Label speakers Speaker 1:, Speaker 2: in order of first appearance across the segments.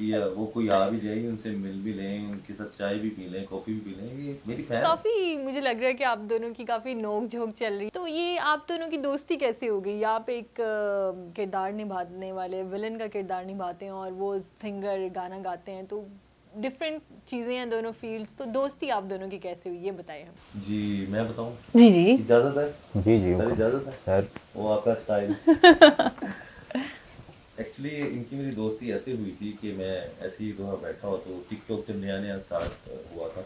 Speaker 1: या वो कोई आ भी जाए, उनसे मिल भी लें, उनके साथ चाय भी पी लें, कॉफ़ी भी पी लें, ये मेरी फैन है।
Speaker 2: काफ़ी मुझे लग रहा है कि आप दोनों की काफ़ी नोक झोंक चल रही, तो ये आप दोनों की दोस्ती कैसे हो गई? आप एक किरदार निभाने वाले विलन का किरदार निभाते हैं और वो सिंगर गाना गाते हैं, तो डिफरेंट चीज़ें हैं दोनों फील्ड्स, तो दोस्ती आप दोनों की कैसे हुई ये बताएं हम।
Speaker 1: जी मैं बताऊँ,
Speaker 2: जी जी
Speaker 1: इजाज़त है?
Speaker 3: जी जी
Speaker 1: सर इजाज़त है?
Speaker 3: सर।
Speaker 1: वो आपका स्टाइल। एक्चुअली इनकी मेरी दोस्ती ऐसे हुई थी कि मैं ऐसे ही वहाँ बैठा हुआ, तो टिकटॉक जब नया नया स्टार्ट हुआ था,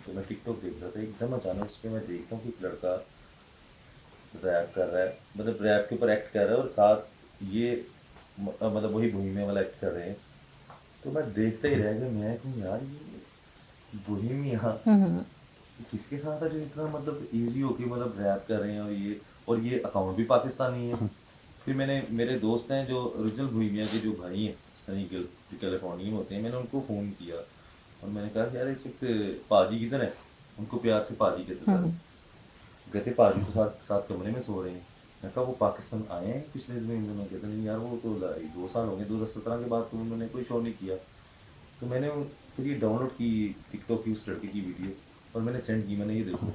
Speaker 1: तो मैं टिकटॉक देख रहा था, एकदम अचानक उस पर मैं देखता हूँ कि एक लड़का रैप कर रहा है, मतलब रैप के ऊपर एक्ट कर रहा है, और साथ ये मतलब वही बोहेमिया वाला एक्ट कर रहे हैं। तो मैं देखते ही रह गया, मैं कहूँ यार ये बोहेमिया किसके साथ है जो इतना मतलब इजी होके मतलब रैप कर रहे हैं, और ये अकाउंट भी पाकिस्तानी है। फिर मैंने, मेरे दोस्त हैं जो ओरिजिनल बोहेमिया के जो भाई हैं, सनी गिल जो कैलिफोर्निया में होते हैं, मैंने उनको फ़ोन किया और मैंने कहा कि यार इस वक्त पाजी किधर है, उनको प्यार से पाजी कहते सर। कहते पाजी तो साथ साथ कमरे में सो रहे हैं। मैं कहा वो पाकिस्तान आए हैं पिछले दिनों में? कहते नहीं यार वो तो 2 साल हो गए, 2017 के बाद तो उन्होंने कोई शो नहीं किया। तो मैंने फिर ये डाउनलोड की टिकटॉक की उस लड़के की वीडियो, और मैंने सेंड की, मैंने ये देखो,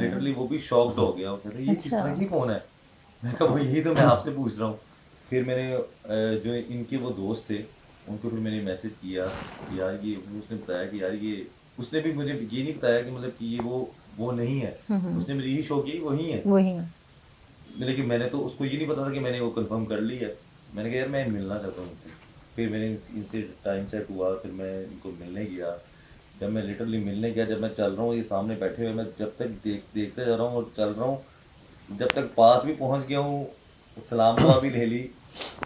Speaker 1: लिटरली वो भी शॉक्ड हो गया, वो कहते ये किस तरह की कौन है? मैं कहा वो यही तो मैं आपसे पूछ रहा हूँ। फिर मैंने जो इनके वो दोस्त थे उनको फिर मैंने मैसेज किया कि यार ये, उसने बताया कि यार ये, उसने भी मुझे ये नहीं बताया कि मतलब कि ये वो नहीं है, उसने मुझे यही शो की वही है
Speaker 2: वही।
Speaker 1: लेकिन मैंने तो उसको ये नहीं पता था कि मैंने वो कंफर्म कर ली है। मैंने कहा यार मैं मिलना चाहता हूँ उनसे। फिर मैंने इनसे टाइम सेट हुआ, फिर मैं इनको मिलने गया। जब मैं लिटरली मिलने गया, जब मैं चल रहा हूँ ये सामने बैठे हुए, मैं जब तक देखते जा रहा हूँ और चल रहा हूँ, जब तक पास भी पहुँच गया हूँ, सलाम दुआ भी ले ली,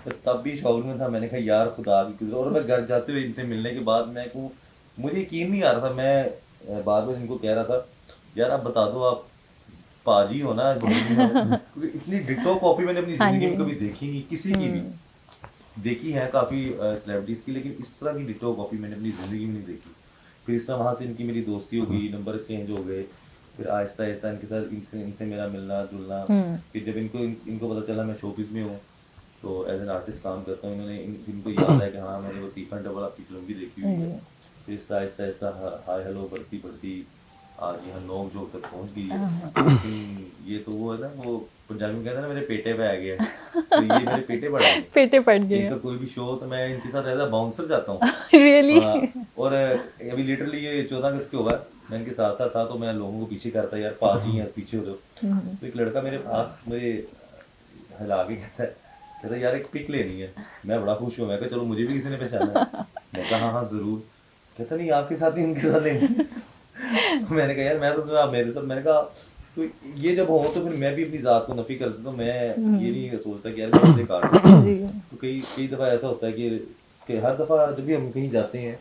Speaker 1: तो तब भी शौक में था। मैंने कहा यार खुदा की कसम, और मैं घर जाते हुए इनसे मिलने के बाद मैं को मुझे यकीन नहीं आ रहा था। मैं बार बार इनको कह रहा था यार आप बता दो आप पाजी हो ना, बोहेमिया हो, क्योंकि इतनी डिट्टो कॉपी मैंने अपनी
Speaker 2: हाँ
Speaker 1: जिंदगी
Speaker 2: जी।
Speaker 1: में कभी देखी नहीं, किसी की भी। देखी है काफ़ी सेलिब्रिटीज़ की, लेकिन इस तरह की डिट्टो कॉपी मैंने अपनी ज़िंदगी में नहीं देखी। फिर इस तरह वहाँ से इनकी मेरी दोस्ती हो गई, नंबर एक्सचेंज हो गए, फिर आहिस्ता आहिस्ता इनके साथ इनसे मेरा मिलना जुलना। फिर जब इनको पता चला मैं शोबिज़ में हूँ, तो एज एन आर्टिस्ट काम करता हूँ, इनको याद है कि हाँ मैंने वो तीफा डबल आपकी फिल्म भी देखी हुई है। फिर आहिस्ता आहिस्ता हाय हेलो बढ़ती बढ़ती आज यहाँ नोक झोंक तक पहुँच गई है। लेकिन ये तो वो है ना, वो पंजाबी में कहते हैं ना मेरे पेटे पे आ गया है, तो ये मेरे पेटे पड़ गए।
Speaker 2: पेटे पड़ गए
Speaker 1: इनका कोई भी शो हो तो मैं इनके साथ एज अ बाउंसर जाता हूँ।
Speaker 2: रियली।
Speaker 1: हाँ, और अभी लिटरली ये 14 अगस्त को हुआ है, मैं इनके साथ साथ था, तो मैं लोगों को पीछे करता यार पाजी हैं पीछे हो जाओ। तो एक लड़का मेरे पास मेरे हिला के कहता है यार एक पिक लेनी है। मैं बड़ा खुश हुआ, मैं कहा चलो मुझे भी किसी ने पहचाना है। मैं कहा हाँ हाँ जरूर। कहता नहीं आपके साथ नहीं उनके साथ लेनी है। मैंने कहा यार मैं तो आप मेरे साथ, मैंने कहा तो ये जब हो तो फिर मैं भी अपनी ज़ात को नफी कर देता हूँ। मैं ये नहीं सोचता कि यार मैं इससे काट दूँ।
Speaker 2: जी
Speaker 1: तो कई कई दफ़ा ऐसा होता है कि हर दफ़ा जब भी हम कहीं जाते हैं,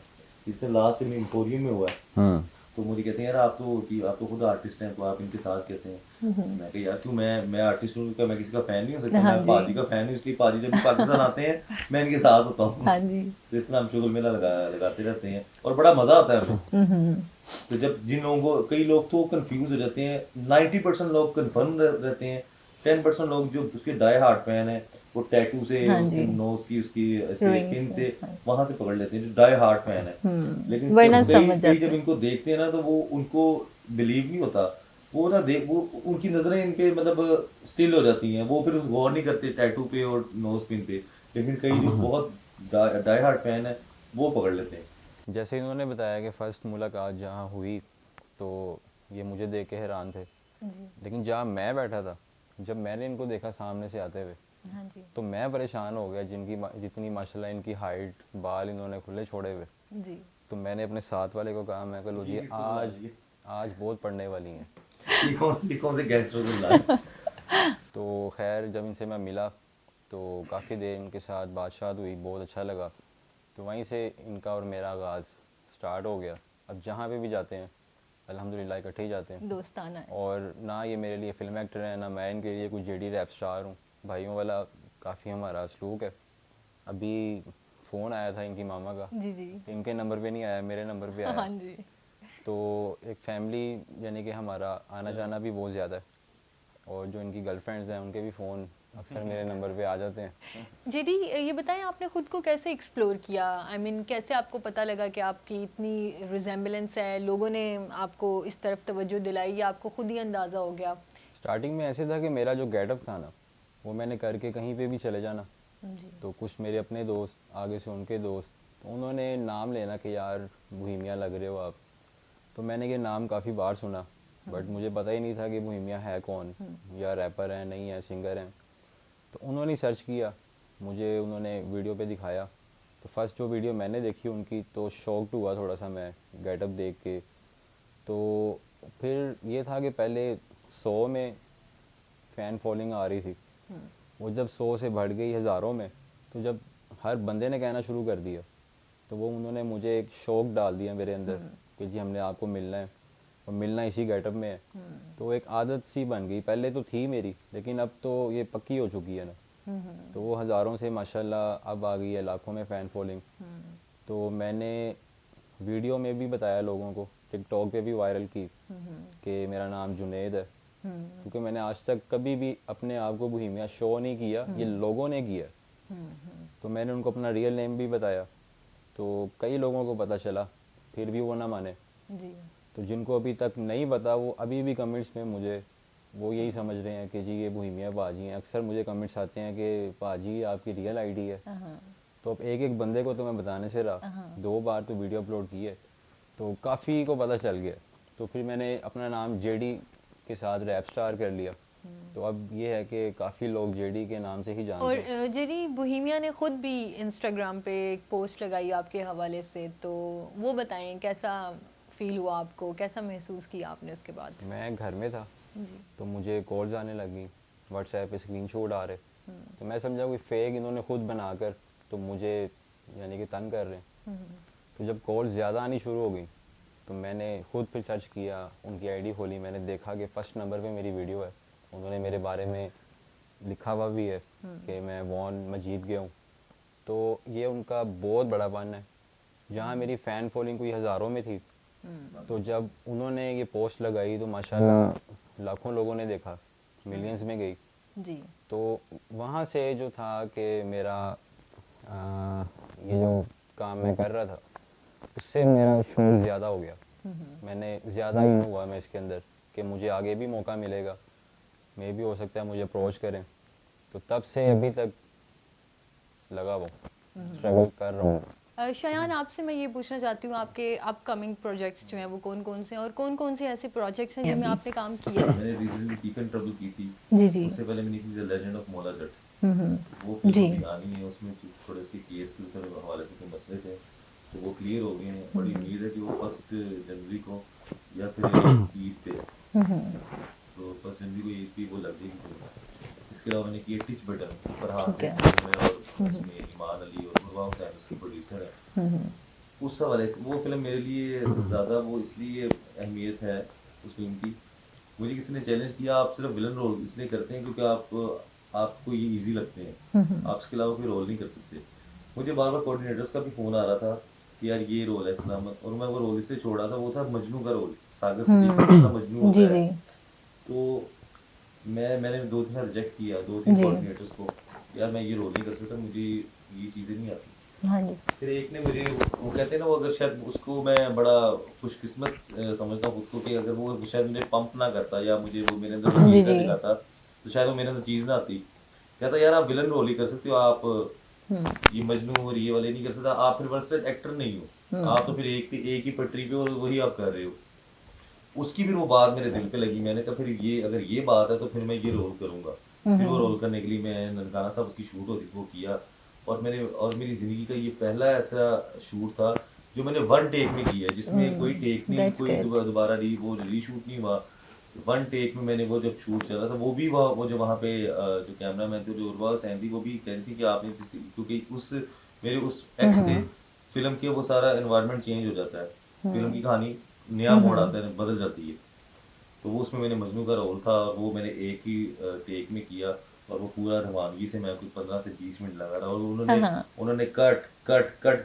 Speaker 1: जैसे लास्ट में एम्पोरियम में हुआ है, तो मुझे कहते हैं यार आप तो खुद आर्टिस्ट हैं, तो आप इनके साथ कैसे हैं? मैं कहा यार क्यों, मैं आर्टिस्ट हूँ क्या, मैं किसी का फैन नहीं हो सकता?
Speaker 2: हाँ
Speaker 1: मैं
Speaker 2: जी।
Speaker 1: पाजी का फैन हूँ, इसलिए पाजी जब भी पाकिस्तान आते हैं मैं इनके साथ होता हूँ।
Speaker 2: हाँ जी।
Speaker 1: तो इस तरह हम शुगल मेला लगाते रहते हैं और बड़ा मज़ा आता है हमें। तो जब जिन लोगों को, कई लोग तो कंफ्यूज हो जाते हैं, 90% लोग कंफर्म रहते हैं, 10% लोग जो उसके डाई हार्ड फैन है वो टैटू से,
Speaker 2: हाँ
Speaker 1: उसके
Speaker 2: जी।
Speaker 1: नोज की उसकी ऐसे
Speaker 2: Rings
Speaker 1: पिन से
Speaker 2: हाँ।
Speaker 1: वहां से पकड़ लेते हैं जो डाई हार्ड फैन है। लेकिन
Speaker 2: वरना
Speaker 1: कई
Speaker 2: समझ
Speaker 1: कई
Speaker 2: जाते
Speaker 1: जब
Speaker 2: हैं।
Speaker 1: इनको देखते हैं ना तो वो उनको बिलीव नहीं होता, वो ना देख वो उनकी नजरें इन पे मतलब स्टिल हो जाती हैं, वो फिर गौर नहीं करते टैटू पे और नोज पिन पे। लेकिन कई जो बहुत डाई हार्ड फैन है वो पकड़ लेते हैं।
Speaker 3: जैसे इन्होंने बताया कि फ़र्स्ट मुलाकात जहाँ हुई तो ये मुझे देख के हैरान थे, लेकिन जहाँ मैं बैठा था, जब मैंने इनको देखा सामने से आते हुए,
Speaker 2: हाँ जी।
Speaker 3: तो मैं परेशान हो गया। जितनी माशाल्लाह इनकी हाइट, बाल इन्होंने खुले छोड़े हुए,
Speaker 2: जी।
Speaker 3: तो मैंने अपने साथ वाले को कहा, मैं कहा लो जी आज बहुत पढ़ने वाली हैं।
Speaker 1: ये कौन से गैंगस्टर को बुला?
Speaker 3: तो खैर जब इनसे मैं मिला तो काफ़ी देर इनके साथ बातचीत हुई, बहुत अच्छा लगा। तो वहीं से इनका और मेरा आगाज़ स्टार्ट हो गया। अब जहाँ पे भी जाते हैं अल्हम्दुलिल्लाह इकट्ठे ही जाते हैं।
Speaker 2: दोस्ताना है।
Speaker 3: और ना ये मेरे लिए फ़िल्म एक्टर है, ना मैं इनके लिए कोई जेडी रैप स्टार हूँ। भाइयों वाला काफ़ी हमारा सलूक है। अभी फ़ोन आया था इनकी मामा का,
Speaker 2: जी जी।
Speaker 3: इनके नंबर पे नहीं आया, मेरे नंबर पे आया।
Speaker 2: हाँ जी।
Speaker 3: तो एक फैमिली यानी कि हमारा आना जाना भी बहुत ज़्यादा है, और जो इनकी गर्लफ्रेंड्स हैं उनके भी फ़ोन अक्सर मेरे नंबर पे आ जाते हैं।
Speaker 2: जेडी, ये बताएं आपने खुद को कैसे एक्सप्लोर किया? आई मीन कैसे आपको पता लगा कि आपकी इतनी रिजेम्बलेंस है, लोगों ने आपको इस तरफ तवज्जो दिलाई या आपको खुद ही अंदाज़ा हो गया?
Speaker 3: स्टार्टिंग में ऐसे था कि मेरा जो गेटअप था ना, वो मैंने करके कहीं पे भी चले जाना,
Speaker 2: जी।
Speaker 3: तो कुछ मेरे अपने दोस्त, आगे से उनके दोस्त, तो उन्होंने नाम लेना कि यार बोहेमिया लग रहे हो आप। तो मैंने ये नाम काफ़ी बार सुना, बट मुझे पता ही नहीं था कि बोहेमिया है कौन, या रैपर है, नहीं है, सिंगर हैं। तो उन्होंने सर्च किया, मुझे उन्होंने वीडियो पे दिखाया। तो फर्स्ट जो वीडियो मैंने देखी उनकी, तो शॉक्ड हुआ थोड़ा सा मैं गेटअप देख के। तो फिर ये था कि पहले 100 में फ़ैन फॉलोइंग आ रही थी, वो जब 100 से बढ़ गई हज़ारों में, तो जब हर बंदे ने कहना शुरू कर दिया, तो वो उन्होंने मुझे एक शौक डाल दिया मेरे अंदर कि जी हमने आपको मिलना है, और मिलना इसी गेटअप में है। तो एक आदत सी बन गई, पहले तो थी मेरी, लेकिन अब तो ये पक्की हो चुकी है ना। तो वो हज़ारों से माशाल्लाह अब आ गई है लाखों में फ़ैन फॉलोइंग। तो मैंने वीडियो में भी बताया लोगों को, टिकटॉक पे भी वायरल की कि मेरा नाम जुनैद है, क्योंकि मैंने आज तक कभी भी अपने आप को बोहेमिया शो नहीं किया, ये लोगों ने किया। तो मैंने उनको अपना रियल नेम भी बताया, तो कई लोगों को पता चला, फिर भी वो ना माने।
Speaker 2: जी।
Speaker 3: तो जिनको अभी तक नहीं पता, वो अभी भी कमेंट्स में मुझे वो यही समझ रहे हैं कि जी ये बोहेमिया पाजी हैं। अक्सर मुझे कमेंट्स आते हैं कि पाजी आपकी रियल आईडी है। तो अब एक एक बंदे को तो मैं बताने से रहा, 2 बार तो वीडियो अपलोड की है, तो काफ़ी को पता चल गया। तो फिर मैंने अपना नाम जेडी के साथ रैप स्टार कर लिया। तो अब ये है कि काफ़ी लोग जेडी के नाम से ही जानते हैं।
Speaker 2: और जेडी, बोहेमिया ने खुद भी इंस्टाग्राम पे एक पोस्ट लगाई आपके हवाले से, तो वो बताएं कैसा फील हुआ आपको, कैसा महसूस किया आपने उसके बाद?
Speaker 3: मैं घर में था,
Speaker 2: जी।
Speaker 3: तो मुझे कॉल्स आने लगी, व्हाट्सएप पे स्क्रीनशॉट आ रहे, तो मैं समझा कोई फेक इन्होंने खुद बनाकर तो मुझे यानी कि तंग कर रहे हैं। तो जब कॉल्स ज़्यादा आनी शुरू हो गई, तो मैंने खुद फिर सर्च किया, उनकी आईडी खोली, मैंने देखा कि फर्स्ट नंबर पे मेरी वीडियो है। उन्होंने मेरे बारे में लिखा हुआ भी है कि मैं वॉन मैं जीत गया हूँ। तो ये उनका बहुत बड़ा फन है। जहाँ मेरी फ़ैन फॉलोइंग कोई हज़ारों में थी, तो जब उन्होंने ये पोस्ट लगाई तो माशाल्लाह लाखों लोगों ने देखा, मिलियंस में गई।
Speaker 2: जी।
Speaker 3: तो वहाँ से जो था कि मेरा ये जो काम मैं कर रहा था, उससे मेरा शौक ज़्यादा हो गया। मैंने ज़्यादा ही हुआ मैं इसके अंदर कि मुझे आगे भी मौका मिलेगा, मे भी हो सकता है मुझे अप्रोच करें। तो तब से अभी तक लगा वो स्ट्रगल कर रहा हूँ।
Speaker 2: शयान, आपसे मैं ये पूछना चाहती हूँ, आपके अपकमिंग प्रोजेक्ट्स जो हैं वो कौन कौन से हैं, और कौन कौन से ऐसे प्रोजेक्ट्स हैं जिनमें आपने काम किया है?
Speaker 1: मैंने रिसेंटली टीकन ट्रबल की थी।
Speaker 2: जी जी।
Speaker 1: उससे पहले मैंने की the legend of Maula Jatt. वो
Speaker 2: जी।
Speaker 1: फिल्म भी आनी है, उसमें थोड़े उसके केस के ऊपर हवाले से कुछ मसले थे, तो वो क्लियर हो गए हैं। बड़ी उम्मीद है कि वो 1 जनवरी को या फिर ईद पे, तो 1 जनवरी को ईद पे वो लग जाएगी फिल्म। इसके अलावा मैंने की टिच बटन, फरहान से और उसमें ईमान अली और मुर्वा हुसैन उसके प्रोड्यूसर है। उस हवाले से वो फिल्म मेरे लिए ज़्यादा वो इसलिए अहमियत है उस फिल्म की, मुझे किसी ने चैलेंज किया आप सिर्फ विलन रोल इसलिए करते हैं क्योंकि आपको ये इजी लगते हैं, आप इसके अलावा कोई रोल नहीं कर सकते। मुझे बार बार कोऑर्डिनेटर्स का भी फ़ोन आ रहा था कि यार ये रोल है सलामत, और मैं वो रोल इसलिए छोड़ा था, वो था मजनू का रोल, सागर सिद्दीकी का मजनू होता है। तो मैंने 2-3 बार रिजेक्ट किया, 2-3 कोऑर्डिनेटर्स को, यार मैं ये रोल नहीं कर सकता, मुझे ये चीज़ें नहीं आती।
Speaker 2: हाँ जी।
Speaker 1: फिर एक ने मुझे, वो कहते हैं ना, वो अगर शायद उसको मैं बड़ा खुशकिस्मत समझता हूँ खुद को कि अगर वो शायद मुझे पंप ना करता या मुझे वो मेरे अंदर वो चीज़ ना दिखाता, तो शायद वो मेरे अंदर चीज़ ना आती। कहता यार आप विलन रोल ही कर सकते हो, आप ये मजनू और ये वाले नहीं कर सकता, आप फिर वर्सेट एक्टर नहीं हो, आप तो फिर एक ही पटरी पे और वही आप कर रहे हो। उसकी फिर वो बात मेरे दिल पे लगी, मैंने कहा फिर ये अगर ये बात है तो फिर मैं ये रोल करूँगा। फिर वो रोल करने के लिए मैं ननकाना साहब उसकी शूट होती वो किया, और मेरी ज़िंदगी का ये पहला ऐसा शूट था जो मैंने 1 टेक में किया, जिसमें कोई टेक नहीं, कोई दोबारा वो रीशूट नहीं हुआ। 1 टेक में मैंने वो जब शूट चला था, वो भी वो जो वहाँ पे जो कैमरा मैन थे, जो उर्वा हुसैन थी, वो भी कह रही थी कि आपने, क्योंकि मेरे उस एक्ट से फिल्म के वो सारा एनवायरनमेंट चेंज हो जाता है, फिल्म की कहानी नया मोड़ आता है, बदल जाती है। तो वो उसमें मैंने मजनू का रोल था, वो मैंने एक ही टेक में किया, और वो पूरा रवानगी से मैं कुछ 15 से 20 मिनट लगा रहा, और उन्होंने कट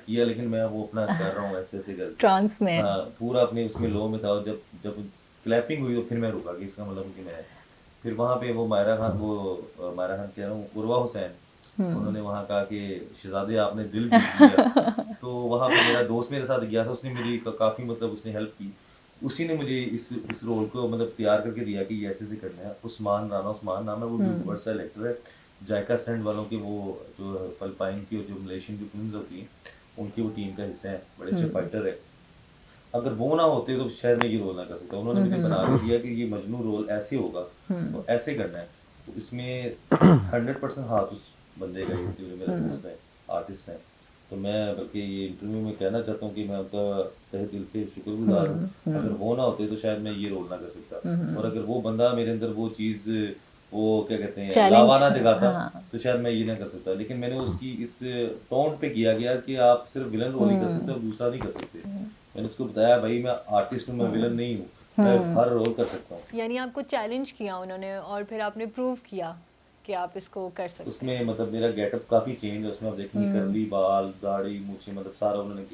Speaker 1: किया, लेकिन मैं वो अपना कर रहा हूँ ऐसे करके
Speaker 2: ट्रांस में,
Speaker 1: हाँ पूरा अपने उसमें लो में था। और जब क्लैपिंग हुई तो फिर मैं रुका कि इसका मतलब कि मैं फिर वहाँ पे वो मायरा खान कह रहा हूँ, उर्वा हुसैन, उन्होंने वहाँ कहा कि शहजादे आपने दिल जीत लिया। तो वहाँ पे मेरा दोस्त मेरे साथ गया था, उसने मेरी काफ़ी मतलब उसने हेल्प की, उसी ने मुझे इस रोल को मतलब तैयार करके दिया कि ये ऐसे करना है। उस्मान नाम है, वो भी वर्सेटाइल एक्टर है। जायका स्टैंड वालों के वो जो फिलिपाइन की और जो मलेशियन की फिल्म होती हैं उनकी वो टीम का हिस्सा है, बड़े अच्छे फाइटर है। अगर वो ना होते तो शायद मैं ये रोल ना कर सकता। उन्होंने मुझे बना के दिया कि ये मजनू रोल ऐसे होगा, तो ऐसे करना है। तो इसमें 100% हाथ उस बंदे का ही जो मेरा दोस्त है, आर्टिस्ट है। तो मैं बल्कि ये इंटरव्यू में कहना चाहता हूँ कि मैं उनका तहे दिल से शुक्रगुजार हूँ। अगर वो ना होते तो शायद मैं ये रोल ना कर सकता, और अगर वो बंदा मेरे अंदर वो चीज़, वो क्या कहते हैं, लावा ना जगाता, तो शायद मैं ये ना कर सकता। लेकिन मैंने उसकी इस टोन पे किया गया कि आप सिर्फ विलन रोल ही कर सकते हो, दूसरा नहीं कर सकते। मैंने उसको बताया भाई मैं आर्टिस्ट हूँ, मैं विलन नहीं हूँ, मैं हर रोल कर सकता हूँ।
Speaker 2: यानी आपको चैलेंज किया उन्होंने और फिर आपने प्रूव किया कि आप इसको कर सकते हैं।
Speaker 1: उसमें मतलब मेरा गेटअप काफी चेंज है, उसमें आप देखेंगे करली बाल, दाढ़ी, मूछें, मतलब सारा उन्होंने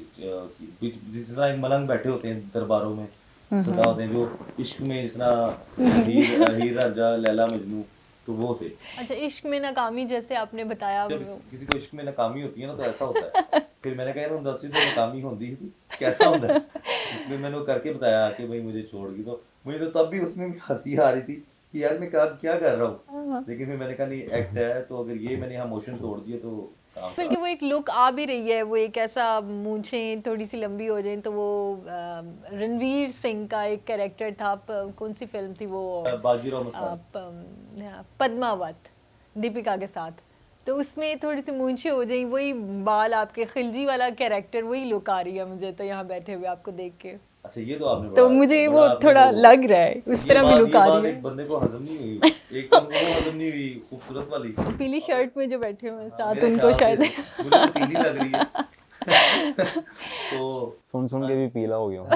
Speaker 1: जिस तरह एक मलंग बैठे होते हैं दरबारों में सदा होते हैं, जो इश्क में जिस तरह हीर रांझा लैला मजनू, तो वो थे।
Speaker 2: अच्छा, इश्क में नाकामी जैसे आपने बताया,
Speaker 1: जब किसी को इश्क में नाकामी होती है ना तो ऐसा होता है। फिर मैंने कहा यार हम 10वीं तो नाकामी होती थी, कैसा होता है। फिर मैंने वो करके बताया कि भाई मुझे छोड़ दी, तो मुझे तो तब भी उसमें भी हंसी आ रही थी कि यार मैं क्या कर रहा हूँ। लेकिन फिर मैंने कहा नहीं, एक्ट है, तो अगर ये मैंने यहाँ मोशन तोड़ दिया तो काम
Speaker 2: बल्कि वो एक लुक आ भी रही है, वो एक ऐसा मूंछें थोड़ी सी लंबी हो जाए तो वो रणवीर सिंह का एक कैरेक्टर था, कौन सी फिल्म थी वो,
Speaker 1: बाजीराव मस्तानी,
Speaker 2: पद्मावत, दीपिका के साथ, तो उसमें थोड़ी सी मूंछें हो जाए, वही बाल आपके, खिलजी वाला कैरेक्टर, वही लुक आ रही है मुझे तो यहाँ बैठे हुए आपको देख के।
Speaker 1: अच्छा ये तो आपने
Speaker 2: तो मुझे वो थोड़ा लग रहा है उस तरह भी लुक आ रही है।
Speaker 1: एक बंदे को हजम नहीं हुई, एक तो वो हजम नहीं हुई खूबसूरत वाली
Speaker 2: पीली शर्ट में जो बैठे हुए हैं साथ,
Speaker 1: मेरे
Speaker 2: उनको
Speaker 1: ख्याल
Speaker 2: शायद
Speaker 1: से मुझे तो पीली लग रही है। तो
Speaker 3: सुन के भी पीला हो गया हूँ।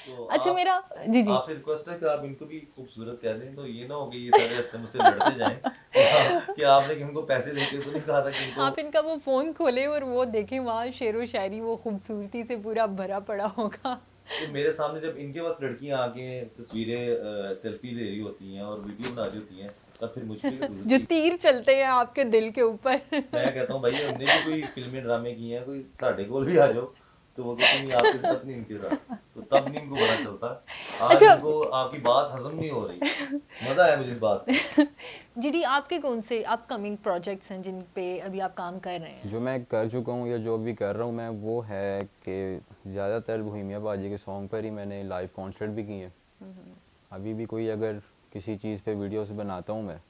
Speaker 1: तो
Speaker 2: अच्छा मेरा जी
Speaker 1: आपसे रिक्वेस्ट है कि आप इनको भी खूबसूरत कह दें, तो ये ना हो कि ये सारे रास्ते मुझसे लड़ते जाएं कि आपने कि उनको पैसे देके तो नहीं कहा था कि इनको।
Speaker 2: आप इनका वो फोन खोले और वो देखें, वहाँ शेर व शायरी वो खूबसूरती से पूरा भरा पड़ा होगा।
Speaker 1: तो मेरे सामने जब इनके पास लड़कियां आके तस्वीरें सेल्फी ले रही होती हैं और वीडियो बना रही होती हैं, तब फिर मुश्किल
Speaker 2: जो तीर चलते हैं आपके दिल के ऊपर।
Speaker 1: मैं कहता हूँ भाई हमने भी कोई फिल्में ड्रामे किए हैं, कोई साढ़े गोल भी आ जाओ, तो वो कहते नहीं आपके साथ नहीं, इनके साथ, तो तब नहीं इनको पता चलता। आज इनको आपकी बात हजम नहीं हो रही, मजा आया मुझे इस बात में।
Speaker 2: जी आपके कौन से अपकमिंग प्रोजेक्ट्स हैं जिन पे अभी आप काम कर रहे हैं?
Speaker 3: जो मैं कर चुका हूँ या जो अभी कर रहा हूँ मैं, वो है कि ज़्यादातर बोहेमिया बाजी के सॉन्ग पर ही मैंने लाइव कॉन्सर्ट भी किए हैं। अभी भी कोई अगर किसी चीज़ पे वीडियोस बनाता हूँ मैं,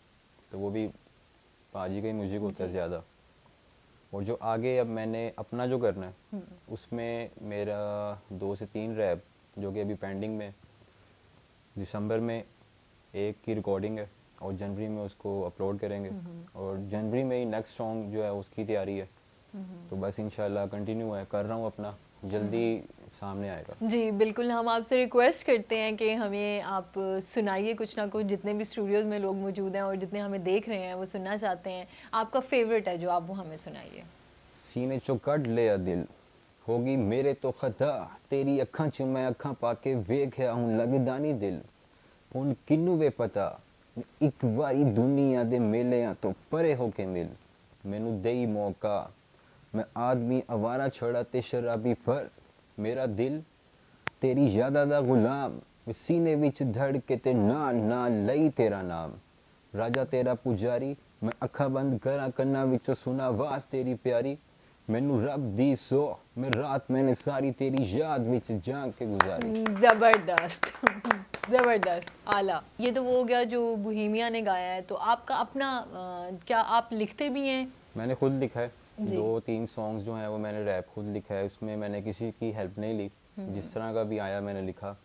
Speaker 3: तो वो भी बाजी का ही म्यूजिक होता है ज़्यादा। और जो आगे अब मैंने अपना जो करना है उसमें मेरा 2 से 3 रैप जो कि अभी पेंडिंग में, दिसंबर में एक की रिकॉर्डिंग है और जनवरी में उसको अपलोड करेंगे, और जनवरी में ही नेक्स्ट सॉन्ग जो है उसकी तैयारी है। तो बस इंशाल्लाह कंटिन्यू है, कर रहा हूँ अपना, जल्दी सामने आएगा।
Speaker 2: जी बिल्कुल, हम आपसे रिक्वेस्ट करते हैं कि हमें आप सुनाइए कुछ ना कुछ, जितने भी स्टूडियोज़ में लोग मौजूद हैं और जितने हमें देख रहे हैं वो सुनना चाहते हैं, आपका फेवरेट है जो आप वो हमें सुनाइए।
Speaker 3: सीने चो कट लिया दिल, होगी मेरे तो खता, तेरी अखां च मैं अखां पाके वेख्या हूं लगदा नहीं दिल, हुण किन्नू वे पता एक वारी दुनिया दे मेलियां तो परे होके मिल, मैनू देई मौका, मैं आदमी आवारा छड़ा ते शराबी, पर मेरा दिल तेरी यादा दा गुलाम, सीने विच धड़के ते ना ना लई तेरा नाम, राजा तेरा पुजारी, मैं अखा बंद करा कन्ना विचों सुना आवाज तेरी प्यारी, मैनू रब दी सो मैं रात मैंने सारी तेरी याद विच जाग के गुजारी।
Speaker 2: ज़बरदस्त ज़बरदस्त, आला। ये तो वो हो गया जो बोहेमिया ने गाया है। तो आपका अपना क्या आप लिखते भी हैं?
Speaker 3: मैंने खुद लिखा है 2-3 सॉन्ग्स जो हैं वो मैंने रैप खुद लिखा है, उसमें मैंने किसी की हेल्प नहीं ली, जिस तरह का भी आया मैंने लिखा।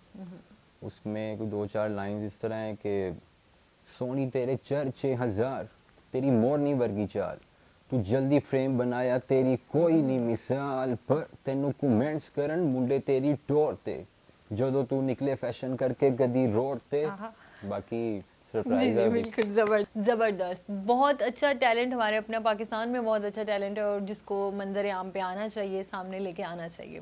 Speaker 3: उसमें कोई 2-4 लाइंस इस तरह हैं कि सोनी तेरे चर्चे हजार, तेरी मोरनी वर्गी चाल, तू जल्दी फ्रेम बनाया तेरी कोई नहीं मिसाल, पर तेनू कमेंट्स करन मुंडे तेरी टोर ते, जदों तू निकले फैशन करके गदी रोड ते। बाकी सरप्राइज है।
Speaker 2: बिल्कुल ज़बरदस्त, बहुत अच्छा टैलेंट हमारे अपने पाकिस्तान में, बहुत अच्छा टैलेंट है और जिसको मंजर आम पे आना चाहिए, सामने लेके आना चाहिए।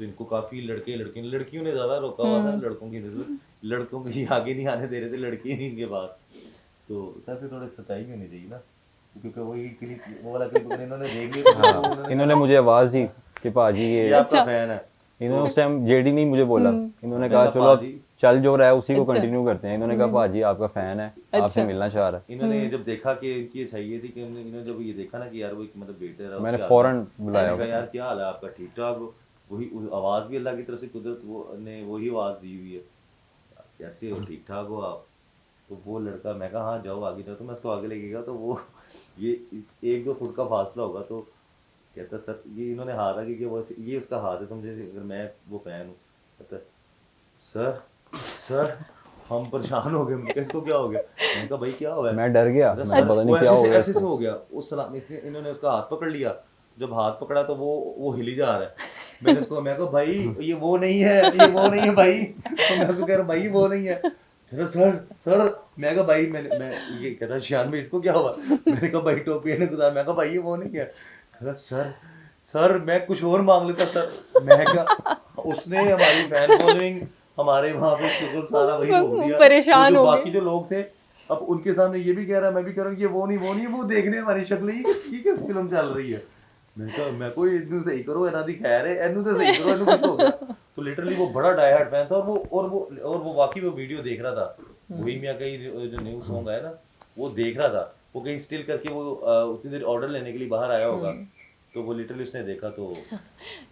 Speaker 1: तो इनको काफ़ी लड़कियों ने ज़्यादा रोका हुआ था, लड़कों की नज़र, लड़कों को ये आगे नहीं आने दे रहे थे, लड़की नहीं इनके पास। तो सर फिर थोड़ी सच्चाई भी होनी चाहिए ना, क्योंकि वही क्लिप, वो वाला क्लिप अगर इन्होंने देख लिया तो
Speaker 3: हाँ, इन्होंने मुझे आवाज़ दी कि पाजी
Speaker 1: ये आपका फैन है।
Speaker 3: इन्होंने उस टाइम जेडी नहीं मुझे बोला, इन्होंने कहा चलो अब चल जो रहा है उसी को कंटिन्यू करते हैं। इन्होंने कहा पाजी आपका फैन है, आपसे मिलना चाह रहा है।
Speaker 1: इन्होंने जब देखा कि इनकी चाहिए थी कि इन्होंने जब ये देखा ना कि यार वो मतलब बेटर है,
Speaker 3: मैंने फौरन बुलाया,
Speaker 1: यार क्या हाल है आपका, ठीक ठाक, वही आवाज़ भी अल्लाह की तरफ से कुदरत वो ने वही आवाज़ दी हुई है, कैसे हो, ठीक ठाक हो आप। तो वो लड़का, मैं कहा हाँ जाओ आगे जाओ, तो मैं उसको आगे लेके गया, तो वो ये 1-2 फुट का फासला होगा, तो कहता सर, ये इन्होंने हाथ आगे किया, वो ये उसका हाथ है, समझे, अगर मैं वो फैन हूँ, कहता सर हम परेशान हो गए, इसको क्या हो गया, मैंने कहा भाई क्या हुआ है,
Speaker 3: मैं डर गया, मैं पता नहीं क्या हो गया,
Speaker 1: ऐसे हो गया उस सलाम इसने, इन्होंने उसका हाथ पकड़ लिया, जब हाथ पकड़ा तो वो हिली जा रहा है। मैंने उसको, मैं कहा भाई ये वो नहीं है भाई, तो मैं उसको कह रहा भाई वो नहीं है, सर मैं कहा भाई, मैं ये कहता शान में इसको क्या हुआ, मैंने कहा भाई टोपी ने गुजार, मैं कहा भाई ये वो नहीं है, सर मैं कुछ और मांग लेता सर, मैं क्या, उसने हमारी फैन फॉलोइंग हमारे वहाँ पे शुक्र सारा वही बोल दिया,
Speaker 2: परेशान हो गए,
Speaker 1: बाकी जो लोग थे, अब उनके सामने ये भी कह रहा है, मैं भी कह रहा हूँ ये वो नहीं, वो देखने हमारी शक्ल ही किस फिल्म चल रही है। मैं कोई इन्हू सही करो, इन्हां दी खैर है, इन्हू तो सही करो, इन्हू कुछ हो गया। तो लिटरली वो बड़ा डाई हार्ड फैन था, और वो वाकई वो वीडियो देख रहा था, वही मियां का जो न्यू सॉन्ग आया ना, वो देख रहा था, वो कहीं स्टिल करके वो उतनी देर ऑर्डर लेने के लिए बाहर आया होगा, तो वो लिटरली उसने देखा तो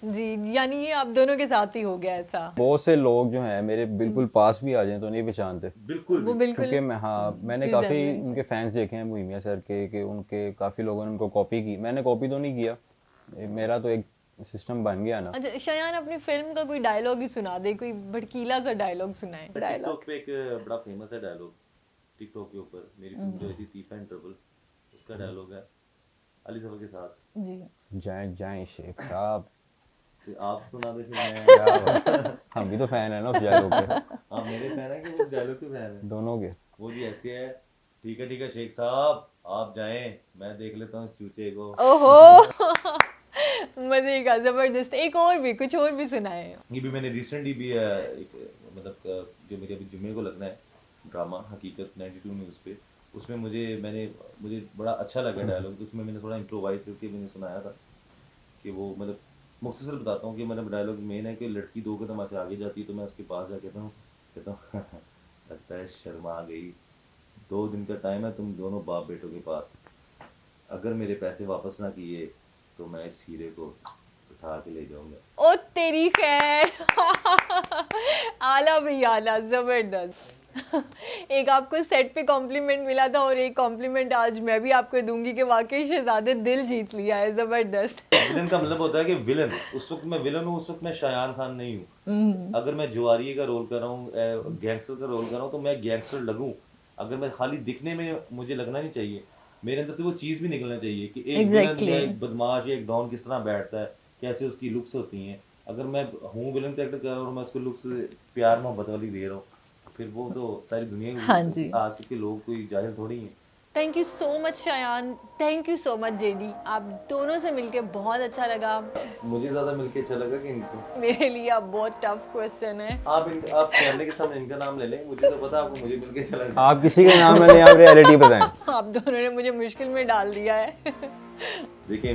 Speaker 2: जी, यानी ये आप दोनों के साथ ही हो गया ऐसा।
Speaker 3: बहुत से लोग जो हैं मेरे बिल्कुल पास भी आ जाएं तो नहीं पहचानते,
Speaker 1: बिल्कुल
Speaker 3: क्योंकि मैंने काफ़ी उनके फैंस देखे हैं मुहिमिया सर के, कि उनके काफ़ी लोगों ने उनको कॉपी की, मैंने कॉपी तो नहीं किया, मेरा तो एक सिस्टम बन गया ना।
Speaker 2: अच्छा शयान, अपनी फिल्म का कोई डायलॉग ही सुना दे, कोई भड़कीला सा डायलॉग सुनाए।
Speaker 1: टिकटॉक पे एक बड़ा फेमस है डायलॉग, टिकटॉक के ऊपर मेरी फिल्म जो थी तीफ एंड ट्रबल, उसका डायलॉग है अली सफर के साथ,
Speaker 2: जी
Speaker 3: जाएं शेख साहब,
Speaker 1: आप सुना दे फिर मैं
Speaker 3: हम भी तो फैन है ना उस डायलॉग के।
Speaker 1: आप मेरे फैन है कि उस डायलॉग के फैन है?
Speaker 3: दोनों के।
Speaker 1: वो जी ऐसे है, ठीक है शेख साहब आप जाएं, मैं देख लेता हूँ इस चूचे को।
Speaker 2: ओहो मजे का, जबरदस्त। एक और भी, कुछ और भी सुनाए।
Speaker 1: ये भी मैंने रिसेंटली भी एक मतलब जो मेरे अभी जुम्मे को लगना है ड्रामा हकीकत 92 न्यूज़ पे, उसमें मुझे बड़ा अच्छा लगा डायलॉग, उसमें मैंने थोड़ा इम्प्रोवाइज करके मैंने सुनाया था कि वो मतलब मुख्तसर बताता हूँ कि मतलब डायलॉग मेन है कि लड़की 2 कदम से आगे जाती है तो मैं उसके पास जा कहता हूँ लगता है शर्मा गई, 2 दिन का टाइम है तुम दोनों बाप बेटों के पास, अगर मेरे पैसे वापस ना किए तो मैं इस हीरे को उठा के ले जाऊंगा।
Speaker 2: ओ तेरी खैर आला भाई आला, जबरदस्त। एक आपको सेट पे कॉम्प्लीमेंट मिला था और एक कॉम्प्लीमेंट आज मैं भी आपको दूंगी कि वाकई शहजादे दिल जीत लिया है, जबरदस्त।
Speaker 1: विलन का मतलब होता है कि विलन, उस वक्त मैं विलन हूँ, उस वक्त मैं शायान खान नहीं हूँ। अगर मैं जुआरी का रोल कर रहा हूँ, गैंगस्टर का रोल कर रहा हूँ, तो मैं गैंगस्टर लगूं। अगर मैं खाली दिखने में मुझे लगना नहीं चाहिए, मेरे अंदर से वो चीज़ भी निकलना चाहिए कि एक विलन या एक बदमाश या एक डॉन किस तरह बैठता है, कैसे उसकी लुक्स होती हैं। अगर मैं हूँ विलन का एक्टर कर रहा हूँ और मैं उसको लुक्स प्यार मोहब्बत वाली दे रहा हूँ, फिर वो तो सारी दुनिया की
Speaker 2: हाँ जी।
Speaker 1: आज के लोग कोई जाहिल थोड़ी हैं।
Speaker 2: Thank you so much Shayan, thank you so much JD, आप दोनों से मिलके बहुत अच्छा लगा।
Speaker 1: मुझे ज़्यादा मिलके अच्छा लगा कि इनको।
Speaker 2: मेरे लिए आप बहुत टफ क्वेश्चन है।
Speaker 1: आप कैमरे के सामने इनका नाम ले लें, मुझे तो पता आपको मुझे मिलके अच्छा लगा।
Speaker 3: आप किसी के नाम में आप रियलिटी बताएं।
Speaker 2: आप दोनों ने मुझे मुश्किल में डाल दिया है।
Speaker 1: देखिए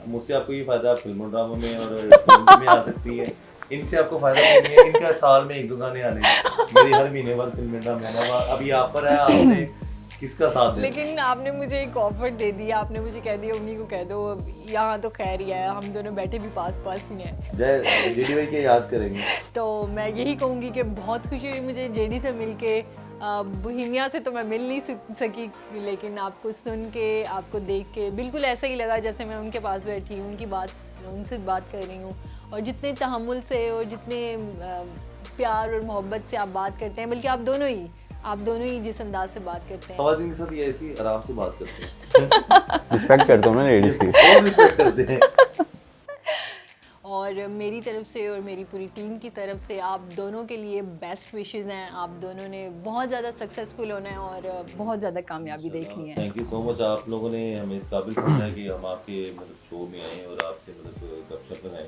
Speaker 1: मुझसे आपको ये फायदा, आप फिल्मों ड्रामों में और फिल्म में आ सकती है, इनसे आपको फायदा नहीं है। इनका साल में 1-2 गाने आने हैं, मेरी हर महीने बाद फिल्म ड्रामा आना। अभी आप पर है, आपने किसका साथ दिया?
Speaker 2: लेकिन आपने मुझे एक ऑफर दे दिया, आपने मुझे कह दिया उन्हीं को कह दो, यहाँ तो खैर ही है, हम दोनों बैठे भी पास ही हैं।
Speaker 1: जय जेडी भाई के याद करेंगे।
Speaker 2: तो मैं यही कहूँगी कि बहुत खुशी हुई मुझे जेडी से मिलके। बोहेमिया से तो मैं मिल नहीं सकी, लेकिन आपको सुन के, आपको देख के बिल्कुल ऐसा ही लगा जैसे मैं उनके पास बैठी हूँ, उनसे बात कर रही हूँ। और जितने तहम्मुल से और जितने प्यार और मोहब्बत से आप बात करते हैं, बल्कि आप दोनों ही जिस अंदाज से बात करते हैं,
Speaker 1: ख़वातीन के साथ ये ऐसी आराम से बात करते हैं।
Speaker 3: रिस्पेक्ट करता हूँ ना लेडीज़ की,
Speaker 1: बहुत रिस्पेक्ट करते हैं।
Speaker 2: और मेरी तरफ से और मेरी पूरी टीम की तरफ से आप दोनों के लिए बेस्ट विशेस हैं। आप दोनों ने बहुत ज़्यादा सक्सेसफुल होना है और बहुत ज़्यादा कामयाबी देखनी है।
Speaker 1: थैंक यू सो मच, आप लोगों ने हमें इस काबिल समझा कि हम आपके मतलब शो में आए और आपसे मतलब गपशप लगाएं।